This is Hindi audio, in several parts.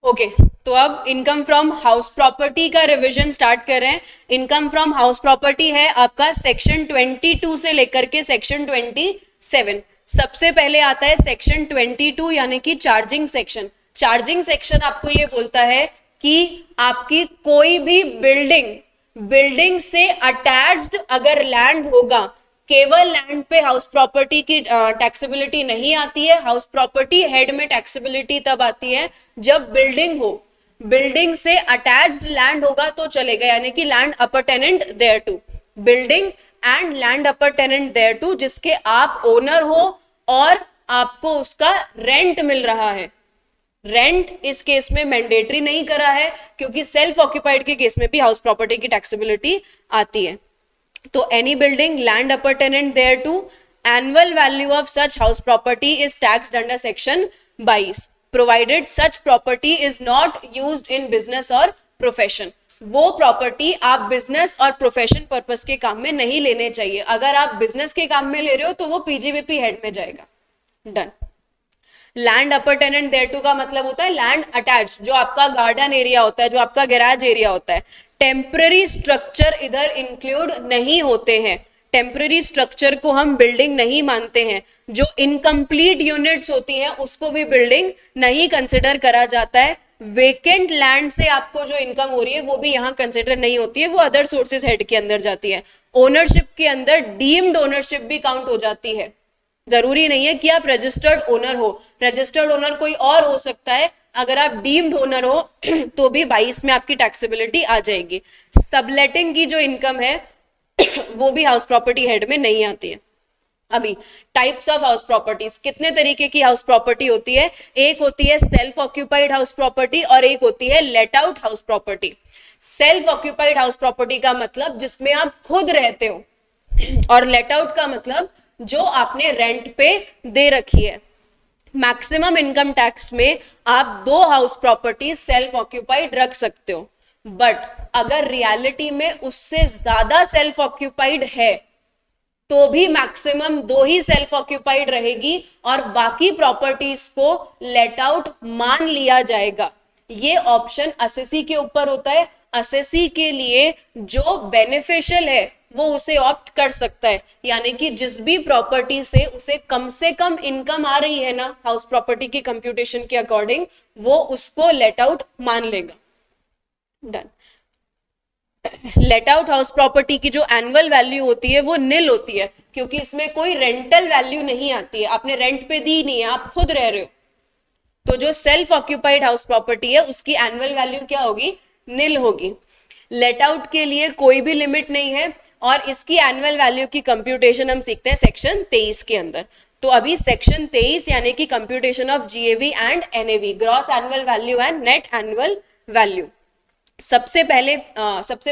ओके तो अब इनकम फ्रॉम हाउस प्रॉपर्टी का रिवीजन स्टार्ट कर रहे हैं। इनकम फ्रॉम हाउस प्रॉपर्टी है आपका सेक्शन 22 से लेकर के सेक्शन 27। सबसे पहले आता है सेक्शन 22 यानी कि चार्जिंग सेक्शन। चार्जिंग सेक्शन आपको ये बोलता है कि आपकी कोई भी बिल्डिंग से अटैच्ड अगर लैंड होगा, केवल लैंड पे हाउस प्रॉपर्टी की टैक्सेबिलिटी नहीं आती है। हाउस प्रॉपर्टी हेड में टैक्सेबिलिटी तब आती है जब बिल्डिंग हो, बिल्डिंग से अटैच्ड लैंड होगा तो चलेगा, यानी कि land appurtenant thereto, building and land appurtenant thereto, जिसके आप ओनर हो और आपको उसका रेंट मिल रहा है। रेंट इस केस में मैंडेटरी नहीं करा है क्योंकि सेल्फ ऑक्यूपाइड के केस में भी हाउस प्रॉपर्टी की टैक्सेबिलिटी आती है। तो any building land appurtenant thereto, annual value of such house property is taxed under section 22 provided such property is not used in business और प्रोफेशन। वो प्रॉपर्टी आप बिजनेस और प्रोफेशन पर्पस के काम में नहीं लेने चाहिए। अगर आप बिजनेस के काम में ले रहे हो तो वो पीजीबीपी हेड में जाएगा। Done. Land appurtenant there to का मतलब होता है लैंड अटैच, जो आपका गार्डन एरिया होता है, जो आपका गैराज एरिया होता है। टेम्पररी स्ट्रक्चर इधर इंक्लूड नहीं होते हैं। टेम्पररी स्ट्रक्चर को हम बिल्डिंग नहीं मानते हैं। जो इनकम्प्लीट यूनिट्स होती हैं उसको भी बिल्डिंग नहीं कंसिडर करा जाता है। वेकेंट लैंड से आपको जो इनकम हो रही है वो भी यहाँ कंसिडर नहीं होती है, वो अदर सोर्सेज हेड के अंदर जाती है। ओनरशिप के अंदर डीम्ड ओनरशिप भी काउंट हो जाती है। जरूरी नहीं है कि आप रजिस्टर्ड ओनर हो, रजिस्टर्ड ओनर कोई और हो सकता है। अगर आप डीम्ड ओनर हो तो भी 22 में आपकी टैक्सेबिलिटी आ जाएगी। सबलेटिंग की जो इनकम है वो भी हाउस प्रॉपर्टी हेड में नहीं आती है। अभी टाइप्स ऑफ हाउस प्रॉपर्टीज, कितने तरीके की हाउस प्रॉपर्टी होती है? एक होती है सेल्फ ऑक्यूपाइड हाउस प्रॉपर्टी और एक होती है let out house property. Self occupied house property का मतलब जिसमें आप खुद रहते हो, और लेट आउट का मतलब जो आपने रेंट पे दे रखी है। मैक्सिमम इनकम टैक्स में आप 2 हाउस प्रॉपर्टी सेल्फ ऑक्यूपाइड रख सकते हो, बट अगर रियलिटी में उससे ज्यादा सेल्फ ऑक्यूपाइड है तो भी मैक्सिमम 2 ही सेल्फ ऑक्यूपाइड रहेगी और बाकी प्रॉपर्टीज को लेट आउट मान लिया जाएगा। ये ऑप्शन असेसी के ऊपर होता है। असेसी के लिए जो बेनिफिशियल है वो उसे ऑप्ट कर सकता है, यानी कि जिस भी प्रॉपर्टी से उसे कम इनकम आ रही है ना हाउस प्रॉपर्टी की कंप्यूटेशन के अकॉर्डिंग, वो उसको लेट आउट मान लेगा। Done. Let out house property की जो एनुअल वैल्यू होती है वो निल होती है क्योंकि इसमें कोई रेंटल वैल्यू नहीं आती है, आपने रेंट पे दी नहीं है, आप खुद रह रहे हो। तो जो सेल्फ ऑक्यूपाइड हाउस प्रॉपर्टी है उसकी एनुअल वैल्यू क्या होगी? निल होगी। लेट आउट के लिए कोई भी लिमिट नहीं है और इसकी एनुअल वैल्यू की कंप्यूटेशन हम सीखते हैं सेक्शन 23 के अंदर। तो अभी सेक्शन 23 यानी कि computation of GAV and NAV, gross annual value and net annual value. सबसे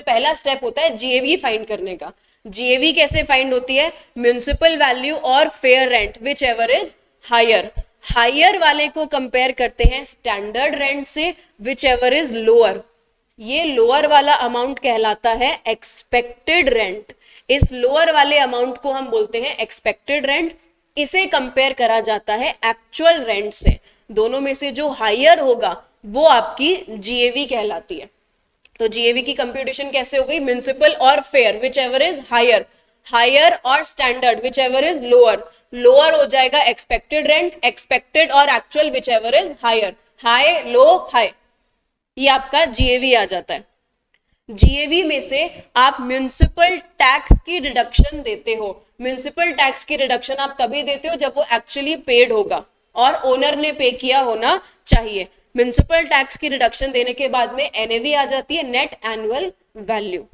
पहला स्टेप होता है जीएवी फाइंड करने का। जीएवी कैसे फाइंड होती है? म्युनिसिपल वैल्यू और fair rent whichever is higher. Higher वाले को कंपेयर करते हैं स्टैंडर्ड रेंट से whichever is lower. Lower लोअर वाला अमाउंट कहलाता है एक्सपेक्टेड रेंट। इस लोअर वाले अमाउंट को हम बोलते हैं एक्सपेक्टेड रेंट। इसे कंपेयर करा जाता है एक्चुअल रेंट से। दोनों में से जो हायर होगा वो आपकी जीएवी कहलाती है। तो जीएवी की कंप्यूटेशन कैसे हो गई? म्युनिसिपल और fair whichever is higher, higher और standard whichever is lower. Lower हो जाएगा एक्सपेक्टेड रेंट, एक्सपेक्टेड और actual whichever is higher, high low high, ये आपका जीएवी आ जाता है। जीएवी में से आप म्युनिसिपल टैक्स की डिडक्शन देते हो। म्युनिसिपल टैक्स की डिडक्शन आप तभी देते हो जब वो एक्चुअली पेड होगा और ओनर ने पे किया होना चाहिए। म्युनिसिपल टैक्स की डिडक्शन देने के बाद में एनएवी आ जाती है, नेट एनुअल वैल्यू।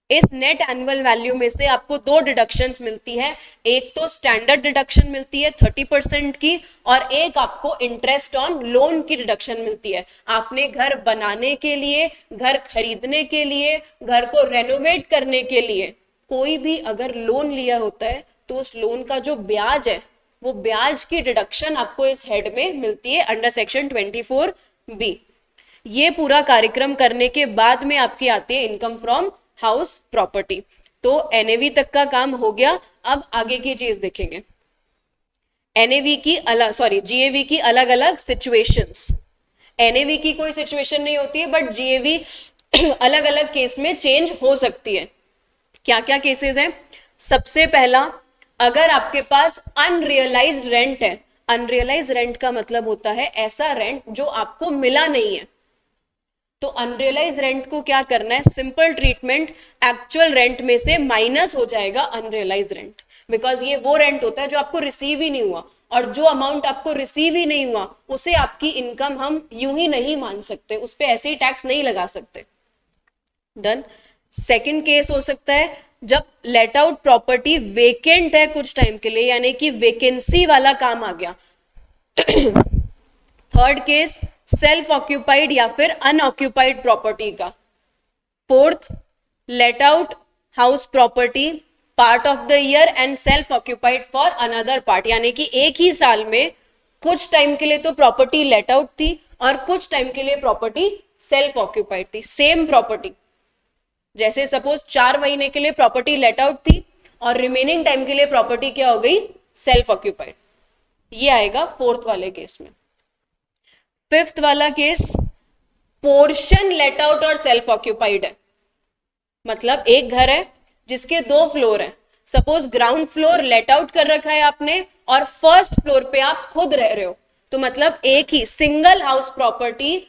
इस नेट एनुअल वैल्यू में से आपको 2 डिडक्शंस मिलती है। एक तो स्टैंडर्ड डिडक्शन मिलती है 30% की, और एक आपको इंटरेस्ट ऑन लोन की डिडक्शन मिलती है। आपने घर बनाने के लिए, घर खरीदने के लिए, घर को रेनोवेट करने के लिए कोई भी अगर लोन लिया होता है तो उस लोन का जो ब्याज है वो ब्याज की डिडक्शन आपको इस हेड में मिलती है अंडर सेक्शन 24B। ये पूरा कार्यक्रम करने के बाद में आपकी आती है इनकम फ्रॉम हाउस प्रॉपर्टी। तो एनएवी तक का काम हो गया। अब आगे की चीज देखेंगे। एनएवी की जीएवी की अलग अलग सिचुएशंस। एनएवी की कोई सिचुएशन नहीं होती है, बट जीएवी अलग अलग केस में चेंज हो सकती है। क्या क्या केसेस हैं? सबसे पहला, अगर आपके पास अनरियलाइज्ड रेंट है। अनरियलाइज्ड रेंट का मतलब होता है ऐसा रेंट जो आपको मिला नहीं है। तो अनरियलाइज रेंट को क्या करना है? सिंपल ट्रीटमेंट, एक्चुअल रेंट में से माइनस हो जाएगा अनरियलाइज रेंट, बिकॉज ये वो रेंट होता है जो आपको रिसीव ही नहीं हुआ, और जो अमाउंट आपको रिसीव ही नहीं हुआ उसे आपकी इनकम हम यूं ही नहीं मान सकते, उस पर ऐसे ही टैक्स नहीं लगा सकते। डन। सेकंड केस हो सकता है जब लेट आउट प्रॉपर्टी वेकेंट है कुछ टाइम के लिए, यानी कि वेकेंसी वाला काम आ गया। थर्ड केस, सेल्फ ऑक्यूपाइड या फिर अनऑक्यूपाइड प्रॉपर्टी का। Fourth, let out house property part of the year and self occupied for another part, यानी कि एक ही साल में कुछ टाइम के लिए तो प्रॉपर्टी लेट आउट थी और कुछ टाइम के लिए प्रॉपर्टी सेल्फ ऑक्यूपाइड थी, सेम प्रॉपर्टी। जैसे सपोज 4 महीने के लिए प्रॉपर्टी लेट आउट थी और रिमेनिंग टाइम के लिए प्रॉपर्टी क्या हो गई? Self occupied. ये आएगा फोर्थ वाले केस में। फिफ्थ वाला केस, पोर्शन लेट आउट और सेल्फ ऑक्यूपाइड है। मतलब एक घर है जिसके 2 फ्लोर है, suppose ground floor let out कर रखा है आपने और फर्स्ट फ्लोर पे आप खुद रह रहे हो, तो मतलब एक ही single house property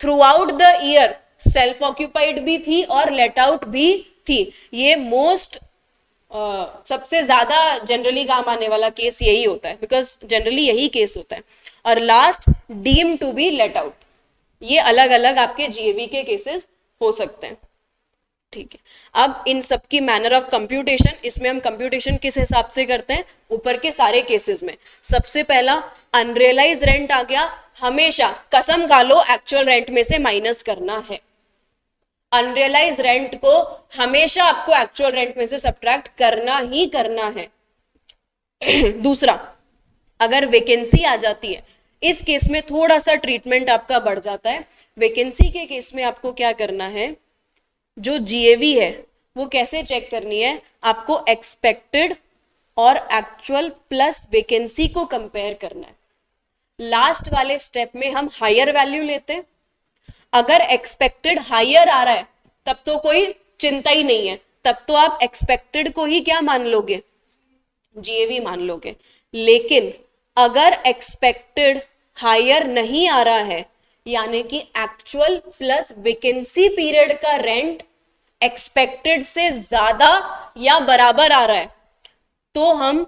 throughout the year self occupied भी थी और लेट आउट भी थी। ये मोस्ट सबसे ज्यादा जनरली काम आने वाला केस यही होता है, बिकॉज जनरली यही केस होता है। और last, deem to be let out. ये अलग अलग आपके जीएवी के केसेस हो सकते हैं। ठीक है, अब इन सब की मैनर ऑफ कंप्यूटेशन, इसमें हम कंप्यूटेशन किस हिसाब से करते हैं? ऊपर के सारे केसेस में सबसे पहला अनरियलाइज रेंट आ गया, हमेशा कसम खा लो एक्चुअल रेंट में से माइनस करना है। अनरियलाइज रेंट को हमेशा आपको एक्चुअल रेंट में से सब्ट्रैक्ट करना ही करना है। दूसरा, अगर वेकेंसी आ जाती है, इस केस में थोड़ा सा ट्रीटमेंट आपका बढ़ जाता है। वेकेंसी के केस में आपको क्या करना है? जो जीएवी है वो कैसे चेक करनी है? आपको एक्सपेक्टेड और एक्चुअल प्लस वेकेंसी को कंपेयर करना है। लास्ट वाले स्टेप में हम हायर वैल्यू लेते हैं। अगर एक्सपेक्टेड हायर आ रहा है तब तो कोई चिंता ही नहीं है, तब तो आप एक्सपेक्टेड को ही क्या मान लोगे? जीएवी मान लोगे। लेकिन अगर एक्सपेक्टेड हायर नहीं आ रहा है, यानी कि एक्चुअल प्लस वेकेंसी पीरियड का रेंट एक्सपेक्टेड से ज्यादा या बराबर आ रहा है, तो हम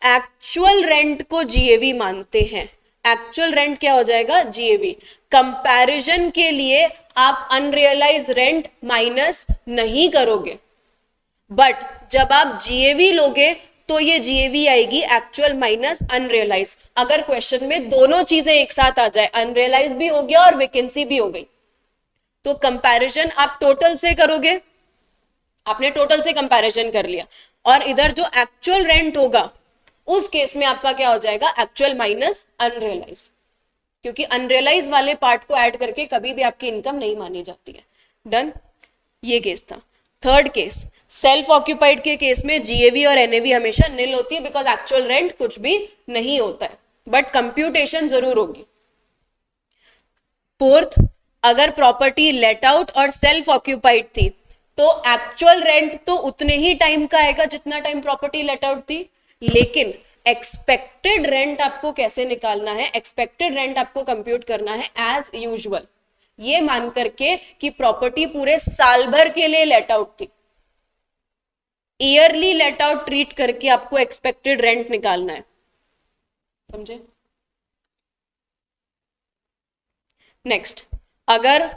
एक्चुअल रेंट को जीएवी मानते हैं। एक्चुअल रेंट क्या हो जाएगा? जीएवी। कंपैरिजन के लिए आप अनरियलाइज रेंट माइनस नहीं करोगे, बट जब आप जीएवी लोगे तो ये जीएवी आएगी एक्चुअल माइनस अनरियलाइज। अगर क्वेश्चन में दोनों चीजें एक साथ आ जाए, अनरियलाइज भी हो गया और वैकेंसी भी हो गई, तो कंपैरिजन आप टोटल से करोगे। आपने टोटल से कंपैरिजन कर लिया और इधर जो एक्चुअल रेंट होगा उस केस में आपका क्या हो जाएगा? एक्चुअल माइनस अनरियलाइज, क्योंकि अनरियलाइज वाले पार्ट को ऐड करके कभी भी आपकी इनकम नहीं मानी जाती है। डन। ये केस था। थर्ड केस, सेल्फ ऑक्यूपाइड के केस में जीएवी और एनएवी हमेशा निल होती है, बिकॉज एक्चुअल रेंट कुछ भी नहीं होता है, बट कंप्यूटेशन जरूर होगी। फोर्थ, अगर प्रॉपर्टी लेट आउट और सेल्फ ऑक्यूपाइड थी तो एक्चुअल रेंट तो उतने ही टाइम का आएगा जितना टाइम प्रॉपर्टी लेट आउट थी, लेकिन एक्सपेक्टेड रेंट आपको कैसे निकालना है? एक्सपेक्टेड रेंट आपको कंप्यूट करना है एज यूजुअल, ये मान करके कि प्रॉपर्टी पूरे साल भर के लिए लेट आउट थी। ईयरली लेट आउट ट्रीट करके आपको एक्सपेक्टेड रेंट निकालना है। समझे? नेक्स्ट, अगर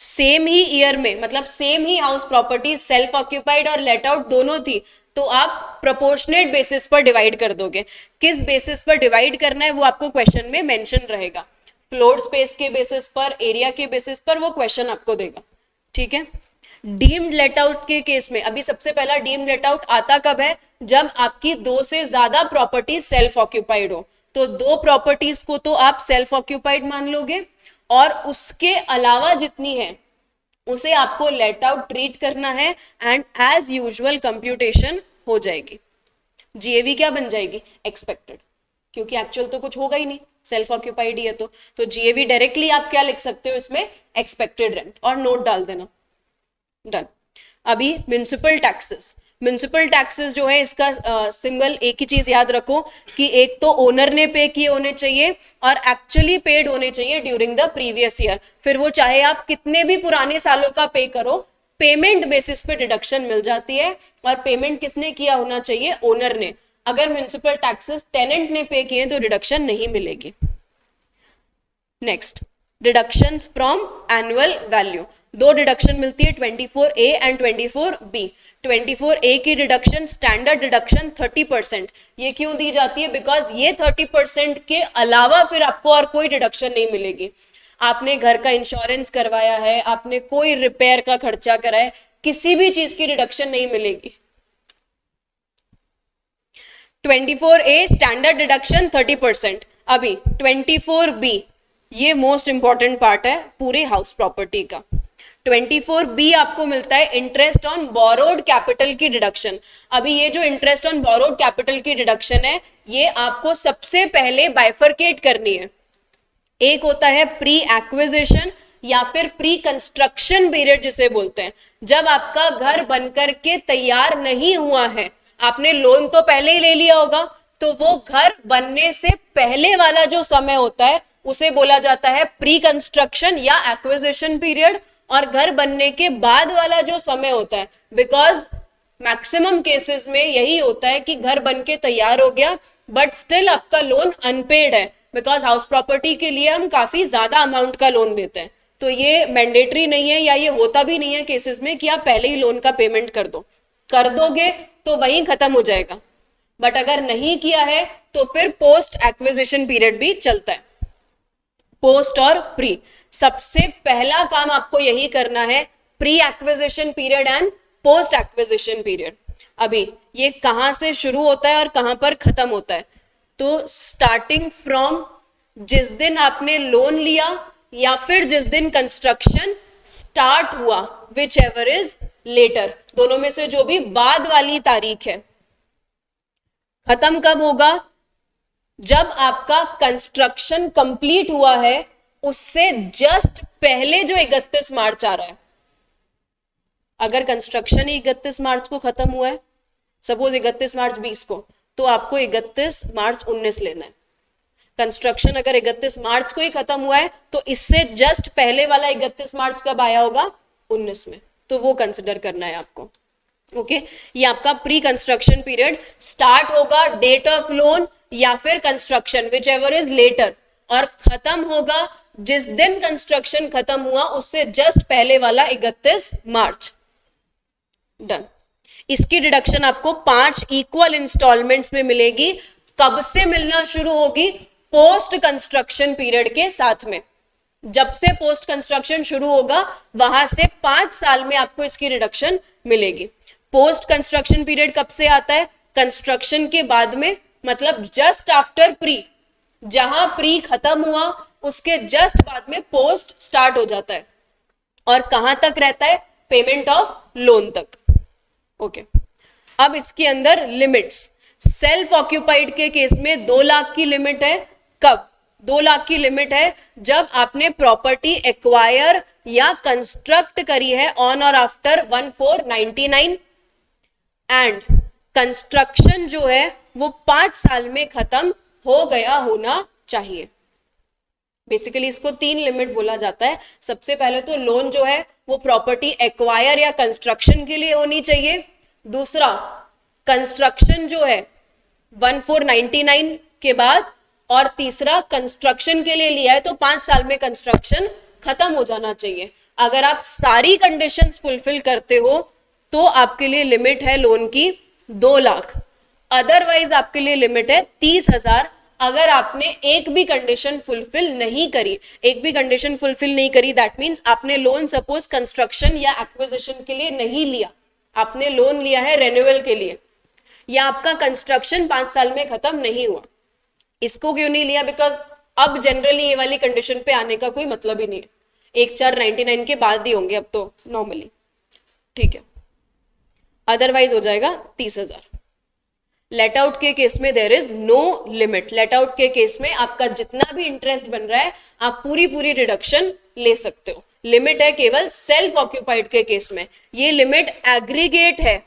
सेम ही ईयर में, मतलब सेम ही हाउस प्रॉपर्टी सेल्फ ऑक्यूपाइड और लेट आउट दोनों थी, तो आप प्रोपोर्शनेट बेसिस पर डिवाइड कर दोगे। किस बेसिस पर डिवाइड करना है वो आपको क्वेश्चन में मेंशन रहेगा। फ्लोर स्पेस के बेसिस पर, एरिया के बेसिस पर, वो क्वेश्चन आपको देगा। ठीक है। डीम्ड लेट आउट के केस में, अभी सबसे पहला डीम्ड लेट आउट आता कब है? जब आपकी 2 से ज्यादा प्रॉपर्टी सेल्फ ऑक्यूपाइड हो। तो 2 प्रॉपर्टीज को तो आप सेल्फ ऑक्यूपाइड मान लोगे और उसके अलावा जितनी है उसे आपको लेट आउट ट्रीट करना है एंड एज यूजुअल कंप्यूटेशन हो जाएगी। जीएवी क्या बन जाएगी? एक्सपेक्टेड। क्योंकि एक्चुअल तो कुछ होगा ही नहीं, सेल्फ ऑक्यूपाइड ही है। तो जीएवी डायरेक्टली आप क्या लिख सकते हो इसमें, एक्सपेक्टेड रेंट, और नोट डाल देना। डन। अभी म्युनिसिपल टैक्सेस, म्युनिसिपल टैक्सेस जो है इसका सिंगल एक ही चीज याद रखो कि एक तो ओनर ने पे किए होने चाहिए और एक्चुअली पेड होने चाहिए ड्यूरिंग द प्रीवियस ईयर। फिर वो चाहे आप कितने भी पुराने सालों का पे करो, पेमेंट बेसिस पे डिडक्शन मिल जाती है। और पेमेंट किसने किया होना चाहिए, ओनर ने। अगर म्युनिसिपल टैक्सेस टेनेंट ने पे किए तो डिडक्शन नहीं मिलेगी। Next, deductions from annual value, दो डिडक्शन मिलती है 24A एंड 24B। 24A की डिडक्शन स्टैंडर्ड डिडक्शन 30%, ये क्यों दी जाती है, बिकॉज ये 30% के अलावा फिर आपको और कोई डिडक्शन नहीं मिलेगी। आपने घर का इंश्योरेंस करवाया है, आपने कोई रिपेयर का खर्चा करा है, किसी भी चीज की डिडक्शन नहीं मिलेगी। 24A standard deduction 30%। अभी 24B, ये मोस्ट इंपॉर्टेंट पार्ट है पूरे हाउस प्रॉपर्टी का। 24B आपको मिलता है इंटरेस्ट ऑन बोरोड कैपिटल की डिडक्शन। अभी ये जो इंटरेस्ट ऑन बोरोड कैपिटल की डिडक्शन है, ये आपको सबसे पहले बाइफरकेट करनी है। एक होता है प्री एक्विजिशन या फिर प्री कंस्ट्रक्शन पीरियड जिसे बोलते हैं, जब आपका घर बनकर के तैयार नहीं हुआ है, आपने लोन तो पहले ही ले लिया होगा, तो वो घर बनने से पहले वाला जो समय होता है उसे बोला जाता है प्री कंस्ट्रक्शन या एक्विजिशन पीरियड। और घर बनने के बाद वाला जो समय होता है, बिकॉज मैक्सिमम केसेस में यही होता है कि घर बन के तैयार हो गया बट स्टिल आपका लोन अनपेड है, बिकॉज हाउस प्रॉपर्टी के लिए हम काफी ज्यादा अमाउंट का लोन देते हैं। तो ये मैंडेटरी नहीं है या ये होता भी नहीं है केसेस में कि आप पहले ही लोन का पेमेंट कर दो, कर दोगे तो वहीं खत्म हो जाएगा। बट अगर नहीं किया है तो फिर पोस्ट एक्विजिशन पीरियड भी चलता है, पोस्ट और प्री। सबसे पहला काम आपको यही करना है, pre acquisition period and post acquisition period. अभी ये कहां से शुरू होता है और कहां पर खत्म होता है, तो स्टार्टिंग फ्रॉम जिस दिन आपने लोन लिया या फिर जिस दिन कंस्ट्रक्शन स्टार्ट हुआ, विच एवर इज लेटर, दोनों में से जो भी बाद वाली तारीख है। खत्म कब होगा, जब आपका कंस्ट्रक्शन कंप्लीट हुआ है उससे जस्ट पहले जो 31 मार्च आ रहा है। अगर कंस्ट्रक्शन ही 31 मार्च को खत्म हुआ है, सपोज 31 मार्च 20 को, तो आपको 31 मार्च 19 लेना है। कंस्ट्रक्शन अगर 31 मार्च को ही खत्म हुआ है तो इससे जस्ट पहले वाला 31 मार्च कब आया होगा, 19 में, तो वो कंसिडर करना है आपको। ओके, ये आपका प्री कंस्ट्रक्शन पीरियड स्टार्ट होगा डेट ऑफ लोन या फिर construction whichever is later, और खत्म होगा जिस दिन कंस्ट्रक्शन खत्म हुआ उससे जस्ट पहले वाला 31 मार्च। डन। इसकी डिडक्शन आपको 5 इक्वल इंस्टॉलमेंट्स में मिलेगी। कब से मिलना शुरू होगी, पोस्ट कंस्ट्रक्शन पीरियड के साथ में। जब से पोस्ट कंस्ट्रक्शन शुरू होगा वहां से 5 साल में आपको इसकी डिडक्शन मिलेगी। पोस्ट कंस्ट्रक्शन पीरियड कब से आता है, कंस्ट्रक्शन के बाद में, मतलब जस्ट आफ्टर प्री, जहां प्री खत्म हुआ उसके जस्ट बाद में पोस्ट स्टार्ट हो जाता है। और कहां तक रहता है, पेमेंट ऑफ लोन तक। ओके, अब इसके अंदर लिमिट्स, सेल्फ ऑक्यूपाइड के केस में 2 लाख की लिमिट है। कब 2 लाख की लिमिट है, जब आपने प्रॉपर्टी एक्वायर या कंस्ट्रक्ट करी है ऑन और आफ्टर 1499 एंड कंस्ट्रक्शन जो है वो 5 साल में खत्म हो गया होना चाहिए। बेसिकली इसको 3 लिमिट बोला जाता है। सबसे पहले तो लोन जो है वो प्रॉपर्टी एक्वायर या कंस्ट्रक्शन के लिए होनी चाहिए। दूसरा, कंस्ट्रक्शन जो है 1499 के बाद, और तीसरा, कंस्ट्रक्शन के लिए लिया है तो 5 साल में कंस्ट्रक्शन खत्म हो जाना चाहिए। अगर आप सारी कंडीशंस फुलफिल करते हो तो आपके लिए लिमिट है लोन की 2 लाख। अदरवाइज आपके लिए लिमिट है 30,000। अगर आपने एक भी कंडीशन फुलफिल नहीं करी, एक भी कंडीशन फुलफिल नहीं करी, दैट मीन्स आपने लोन सपोज कंस्ट्रक्शन या एक्विजिशन के लिए नहीं लिया, आपने लोन लिया है रेन्यूअल के लिए, या आपका कंस्ट्रक्शन 5 साल में खत्म नहीं हुआ। इसको क्यों नहीं लिया, बिकॉज अब जनरली ये वाली कंडीशन पे आने का कोई मतलब ही नहीं है। 1/4/99 के बाद ही होंगे अब तो नॉर्मली, ठीक है। अदरवाइज हो जाएगा 30,000। लेट आउट के केस में there is no limit. Let out के केस में आपका जितना भी इंटरेस्ट बन रहा है आप पूरी पूरी डिडक्शन ले सकते हो। लिमिट है केवल सेल्फ ऑक्यूपाइड के केस में, ये लिमिट एग्रीगेट है।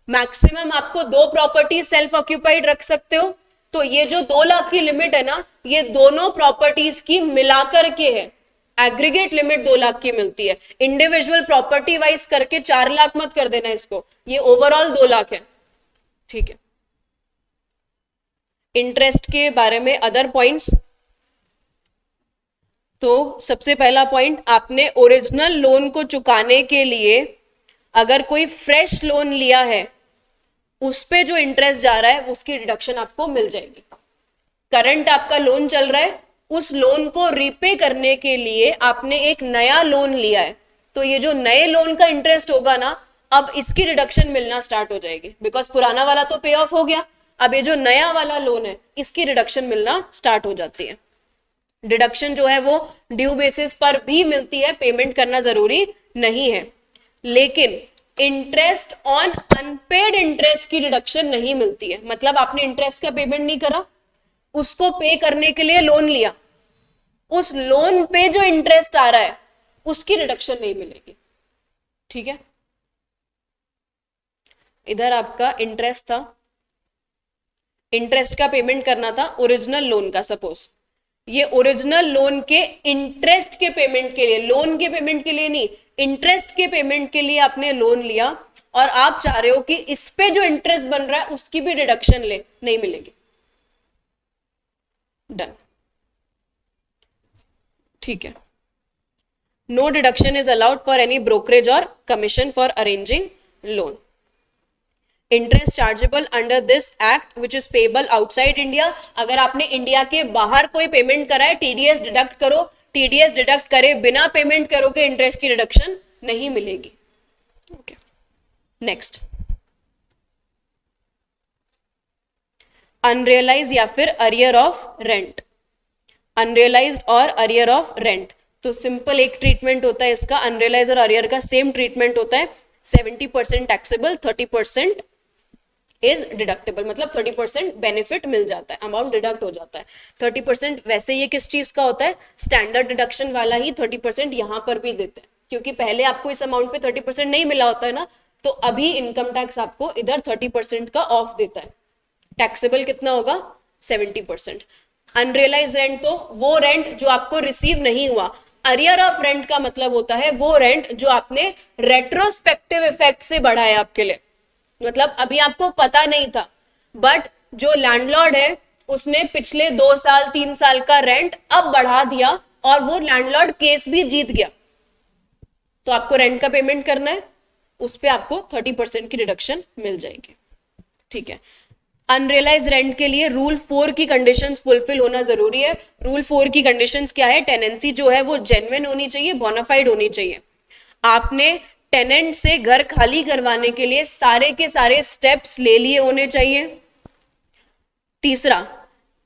मैक्सिमम आपको 2 प्रॉपर्टी सेल्फ ऑक्यूपाइड रख सकते हो, तो ये जो 2 लाख की लिमिट है ना, ये दोनों प्रॉपर्टीज की मिलाकर के है। एग्रीगेट लिमिट 2 लाख की मिलती है, इंडिविजुअल प्रॉपर्टी वाइज करके 4 लाख मत कर देना इसको, ये ओवरऑल 2 लाख है। ठीक है, इंटरेस्ट के बारे में अदर पॉइंट्स, तो सबसे पहला पॉइंट, आपने ओरिजिनल लोन को चुकाने के लिए अगर कोई फ्रेश लोन लिया है उस पे जो इंटरेस्ट जा रहा है उसकी डिडक्शन आपको मिल जाएगी। करंट आपका लोन चल रहा है, उस लोन को रीपे करने के लिए आपने एक नया लोन लिया है, तो ये जो नए लोन का इंटरेस्ट होगा ना, अब इसकी डिडक्शन मिलना स्टार्ट हो जाएगी, बिकॉज पुराना वाला तो पे ऑफ हो गया। अब ये जो नया वाला लोन है इसकी डिडक्शन मिलना स्टार्ट हो जाती है। डिडक्शन जो है वो ड्यू बेसिस पर भी मिलती है, पेमेंट करना जरूरी नहीं है। लेकिन इंटरेस्ट ऑन अनपेड इंटरेस्ट की डिडक्शन नहीं मिलती है। मतलब आपने इंटरेस्ट का पेमेंट नहीं करा, उसको पे करने के लिए लोन लिया, उस लोन पे जो इंटरेस्ट आ रहा है उसकी डिडक्शन नहीं मिलेगी। ठीक है, इधर आपका इंटरेस्ट था, इंटरेस्ट का पेमेंट करना था ओरिजिनल लोन का। सपोज ये ओरिजिनल लोन के इंटरेस्ट के पेमेंट के लिए, लोन के पेमेंट के लिए नहीं, इंटरेस्ट के पेमेंट के लिए आपने लोन लिया और आप चाह रहे हो कि इस पे जो इंटरेस्ट बन रहा है उसकी भी डिडक्शन ले, नहीं मिलेगी। डन, ठीक है। No deduction is allowed for any brokerage और commission for arranging loan. Interest chargeable under this act which is payable outside India, अगर आपने इंडिया के बाहर कोई पेमेंट करा है टीडीएस डिडक्ट करो, टीडीएस डिडक्ट करे बिना पेमेंट करोगे इंटरेस्ट की डिडक्शन नहीं मिलेगी। ओके, नेक्स्ट, अनरियलाइज या फिर अरियर ऑफ रेंट। अनरियलाइज्ड और अरियर ऑफ रेंट, तो सिंपल एक ट्रीटमेंट होता है इसका, अनरियलाइज और अरियर का सेम ट्रीटमेंट होता है। 70% टैक्सेबल, 30% इज डिडक्टेबल, मतलब 30% बेनिफिट मिल जाता है, अमाउंट डिडक्ट हो जाता है। 30% वैसे ये किस चीज का होता है, स्टैंडर्ड डिडक्शन वाला ही 30% यहां पर भी देते हैं, क्योंकि पहले आपको इस अमाउंट पे 30% नहीं मिला होता है ना, तो अभी इनकम टैक्स आपको इधर 30% का ऑफ देता है। टैक्सेबल कितना होगा, 70%। अनरियलाइज रेंट तो वो रेंट जो आपको रिसीव नहीं हुआ। अरियर ऑफ रेंट का मतलब होता है वो रेंट जो आपने रेट्रोस्पेक्टिव इफेक्ट से बढ़ा है आपके लिए, मतलब अभी आपको पता नहीं था, बट जो लैंडलॉर्ड है उसने पिछले 2 साल 3 साल का रेंट अब बढ़ा दिया और वो लैंडलॉर्ड केस भी जीत गया, तो आपको रेंट का पेमेंट करना है, उस पे आपको 30% की डिडक्शन मिल जाएगी। ठीक है, अनरियलाइज रेंट के लिए रूल 4 की कंडीशंस फुलफिल होना जरूरी है। रूल 4 की कंडीशंस क्या है, टेनेंसी जो है वो जेन्युइन होनी चाहिए, बोनाफाइड होनी चाहिए। आपने टेनेंट से घर खाली करवाने के लिए सारे के सारे स्टेप्स ले लिए होने चाहिए। तीसरा,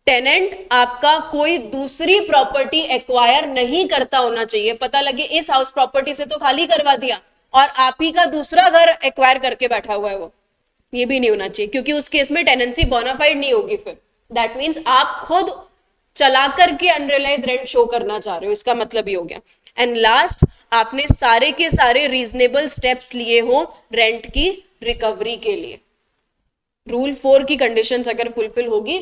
टेनेंट आपका कोई दूसरी प्रॉपर्टी एक्वायर नहीं करता होना चाहिए। पता लगे इस हाउस प्रॉपर्टी से तो खाली करवा दिया और आप ही का दूसरा घर एक्वायर करके बैठा हुआ है वो, ये भी नहीं होना चाहिए, क्योंकि उस केस में टेनेंसी बोनाफाइड नहीं होगी। फिर दैट मींस आप खुद चला करके अनरियलाइज रेंट शो करना चाह रहे हो, इसका मतलब ये हो गया। एंड लास्ट, आपने सारे के सारे रीजनेबल स्टेप्स लिए हो रेंट की रिकवरी के लिए। रूल 4 की कंडीशंस अगर फुलफिल होगी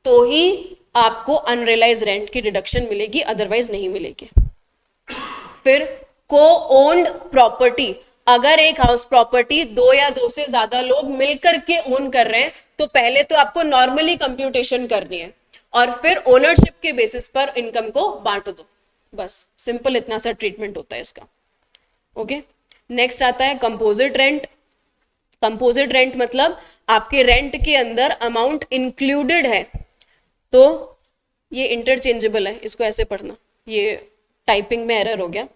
तो ही आपको अनरियलाइज रेंट की डिडक्शन मिलेगी, अदरवाइज नहीं मिलेगी। फिर को ओन्ड प्रॉपर्टी, अगर एक हाउस प्रॉपर्टी 2 या 2 से ज्यादा लोग मिलकर के ओन कर रहे हैं तो पहले तो आपको नॉर्मली कंप्यूटेशन करनी है और फिर ओनरशिप के बेसिस पर इनकम को बांट दो, बस सिंपल इतना सा ट्रीटमेंट होता है इसका। ओके, नेक्स्ट आता है कंपोजिट रेंट। कंपोजिट रेंट मतलब आपके रेंट के अंदर अमाउंट इंक्लूडेड है, तो ये इंटरचेंजेबल है, इसको ऐसे पढ़ना, ये टाइपिंग में एरर हो गया।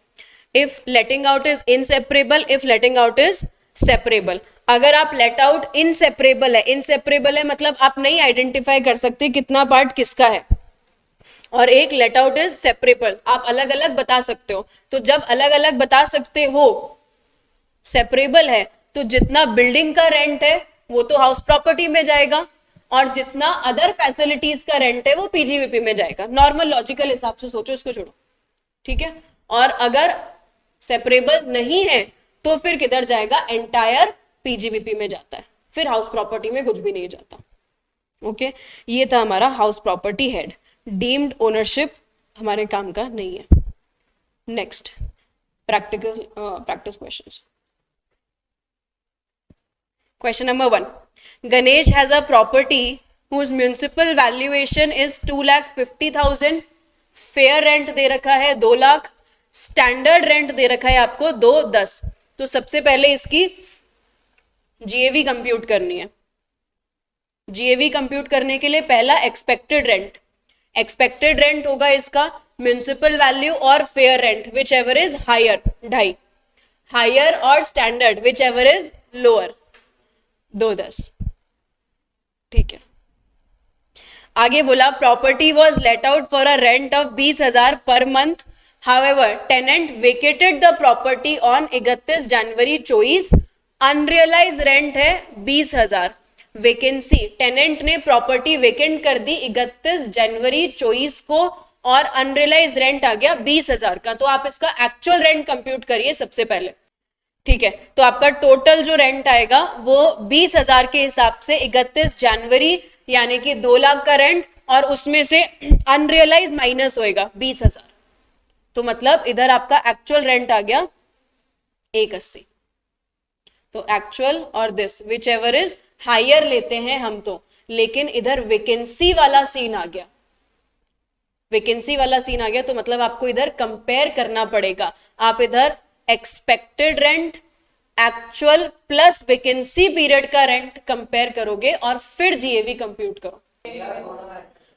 If letting out is inseparable, if letting out is separable. अगर आप लेट आउट इनसेपरेबल है, इनसेपरेबल है मतलब आप नहीं आइडेंटिफाई कर सकते कितना पार्ट किसका है, और एक लेट आउट इज सेपरेबल, आप अलग अलग बता सकते हो। तो जब अलग अलग बता सकते हो, सेपरेबल है, तो जितना बिल्डिंग का रेंट है वो तो हाउस प्रॉपर्टी में जाएगा, और जितना अदर फैसिलिटीज का रेंट है वो पीजीवीपी में जाएगा। नॉर्मल लॉजिकल हिसाब से सोचो, इसको छोड़ो, ठीक है। और अगर सेपरेबल नहीं है तो फिर किधर जाएगा, एंटायर पीजीवीपी में जाता है, फिर हाउस प्रॉपर्टी में कुछ भी नहीं जाता। ओके, ये था हमारा house property head. Deemed ownership हमारे काम का नहीं है। Next practice questions. Question number 1. Ganesh has a property whose municipal valuation is 2,50,000. Fair rent दे रखा है 2 लाख, स्टैंडर्ड रेंट दे रखा है आपको 210। तो सबसे पहले इसकी जीएवी कंप्यूट करनी है। जीएवी कंप्यूट करने के लिए पहला एक्सपेक्टेड रेंट, एक्सपेक्टेड रेंट होगा इसका म्युनिसिपल वैल्यू और fair rent whichever is higher, 2.5, higher और standard whichever is lower, 210, ठीक है। आगे बोला property was let out for a rent of 20,000 per month, however tenant vacated the property on 31 January 24, unrealise rent है 20,000, वैकेंसी, टेनेंट ने प्रॉपर्टी वेकेंट कर दी 31 जनवरी 24 को और अनरियलाइज रेंट आ गया 20,000 का। तो आप इसका एक्चुअल रेंट कंप्यूट करिए सबसे पहले, ठीक है। तो आपका टोटल जो रेंट आएगा वो 20,000 के हिसाब से 31 जनवरी यानी कि 2 लाख का रेंट, और उसमें से अनरियलाइज माइनस होएगा 20,000, तो मतलब इधर आपका एक्चुअल रेंट आ गया 180। तो एक्चुअल और this whichever is higher लेते हैं हम तो, लेकिन इधर वैकेंसी वाला सीन आ गया, वैकेंसी वाला सीन आ गया, तो मतलब आपको इधर कंपेयर करना पड़ेगा। आप इधर expected rent, actual plus vacancy period का रेंट कंपेयर करोगे और फिर जीएवी कंप्यूट करो।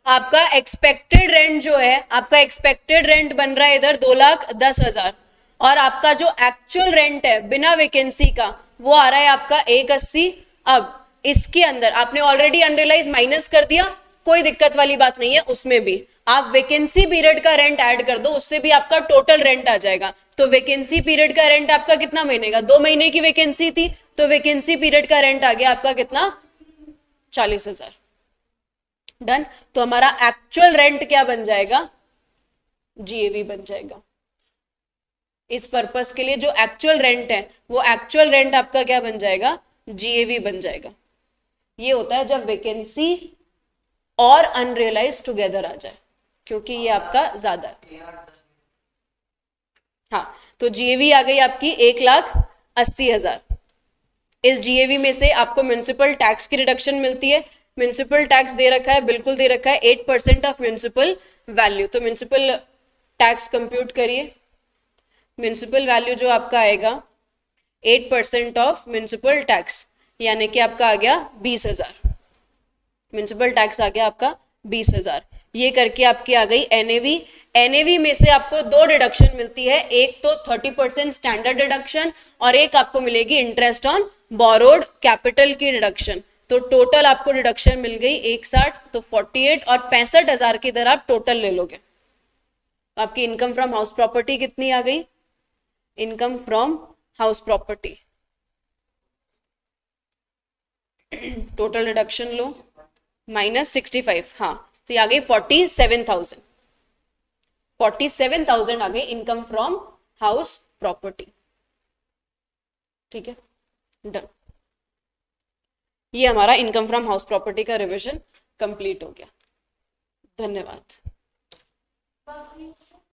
आपका एक्सपेक्टेड रेंट जो है, आपका एक्सपेक्टेड रेंट बन रहा है इधर 2,10,000, और आपका जो एक्चुअल रेंट है बिना वैकेंसी का वो आ रहा है आपका 180। अब इसके अंदर आपने ऑलरेडी अनरियलाइज माइनस कर दिया, कोई दिक्कत वाली बात नहीं है, उसमें भी आप वैकेंसी पीरियड का रेंट ऐड कर दो, उससे भी आपका टोटल रेंट आ जाएगा। तो वैकेंसी पीरियड का रेंट आपका कितना महीने का, 2 महीने की वैकेंसी थी, तो वैकेंसी पीरियड का रेंट आ गया आपका कितना, 40,000। डन। तो हमारा एक्चुअल रेंट क्या बन जाएगा, जीएवी बन जाएगा। इस पर्पस के लिए जो एक्चुअल रेंट है वो एक्चुअल रेंट आपका क्या बन जाएगा, जीएवी बन जाएगा। ये होता है जब वैकेंसी और अनरियलाइज टुगेदर आ जाए, क्योंकि ये आपका ज्यादा है। हाँ, तो जीएवी आ गई आपकी 1,80,000। इस जीएवी में से आपको म्युनिसिपल टैक्स की रिडक्शन मिलती है। म्युनिसिपल टैक्स दे रखा है, बिल्कुल दे रखा है 8% ऑफ म्युनिसिपल वैल्यू। तो म्युनिसिपल टैक्स कंप्यूट करिए। म्युनिसिपल वैल्यू जो आपका आएगा 8% ऑफ म्युनिसिपल टैक्स, यानी कि आपका आ गया 20,000। म्युनिसिपल टैक्स आ गया आपका 20,000। ये करके आपकी आ गई एनएवी। एनएवी में से आपको 2 डिडक्शन मिलती है, एक तो 30% स्टैंडर्ड डिडक्शन और एक आपको मिलेगी इंटरेस्ट ऑन बोरोड कैपिटल की डिडक्शन। तो टोटल आपको डिडक्शन मिल गई 160, तो 48 और 65,000 की इधर आप टोटल ले लोगे। आपकी इनकम फ्रॉम हाउस प्रॉपर्टी कितनी आ गई, income from house property total deduction लो -65, हाँ, तो ये आ गई 47,000। 47,000 आ गई इनकम फ्रॉम हाउस प्रॉपर्टी, ठीक है, डन। ये हमारा इनकम फ्रॉम हाउस प्रॉपर्टी का रिवीजन कंप्लीट हो गया। धन्यवाद।